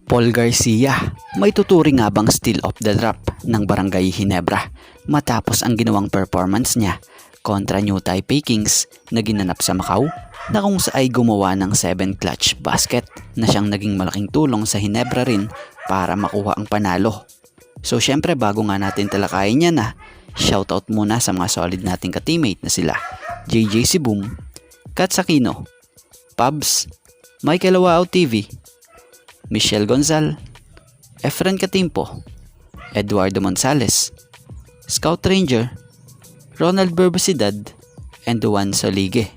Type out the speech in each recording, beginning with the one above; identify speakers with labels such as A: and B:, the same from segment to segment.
A: Paul Garcia, may tuturing nga bang steal of the drop ng Barangay Ginebra matapos ang ginawang performance niya kontra New Taipei Kings na ginanap sa Macau na kung saan ay gumawa ng 7 clutch basket na siyang naging malaking tulong sa Ginebra rin para makuha ang panalo. So syempre bago nga natin talakayin yan shoutout muna sa mga solid nating ka-teammate na sila JJ Sibum, Kat Sakino, Pabs, Michael Awao TV, Michelle Gonzal, Efren Katimpo, Eduardo Monsales, Scout Ranger, Ronald Berbasidad, and Juan Solige.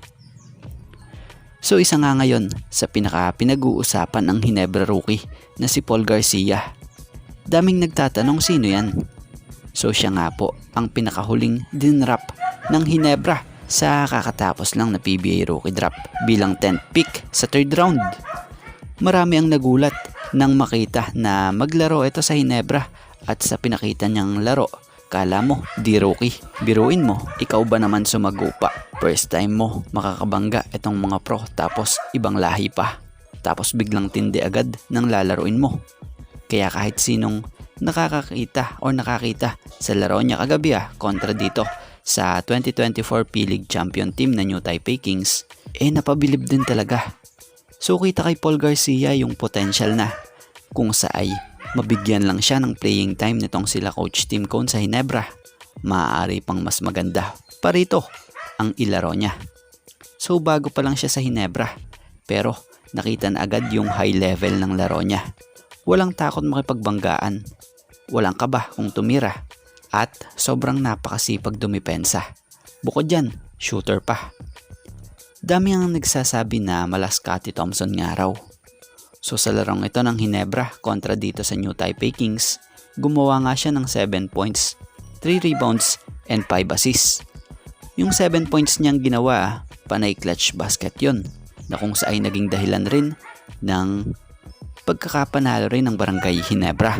A: So isa nga ngayon sa pinag-uusapan ng Ginebra rookie na si Paul Garcia. Daming nagtatanong sino yan. So siya nga po ang pinakahuling dinrap ng Ginebra sa kakatapos lang na PBA rookie draft bilang 10th pick sa 3rd round. Marami ang nagulat nang makita na maglaro ito sa Ginebra at sa pinakita niyang laro. Kala mo, di rookie. Biruin mo, ikaw ba naman sumagupa? First time mo makakabangga itong mga pro tapos ibang lahi pa. Tapos biglang tindi agad ng lalaruin mo. Kaya kahit sinong nakakita sa laro niya kagabi kontra dito sa 2024 P-League Champion Team na New Taipei Kings, napabilib din talaga. So kita kay Paul Garcia yung potential na kung saay mabigyan lang siya ng playing time nitong sila Coach Tim Cone sa Ginebra, maaari pang mas maganda pa rito ang ilaro niya. So bago pa lang siya sa Ginebra pero nakita na agad yung high level ng laro niya. Walang takot makipagbanggaan, walang kaba kung tumira at sobrang napakasipag dumipensa. Bukod dyan, shooter pa. Dami ang nagsasabi na malaskati Thompson nga raw. So sa larong ito ng Ginebra kontra dito sa New Taipei Kings, gumawa nga siya ng 7 points, 3 rebounds, and 5 assists. Yung 7 points niyang ginawa, panay clutch basket yon na kung saan naging dahilan rin ng pagkakapanalo rin ng Barangay Ginebra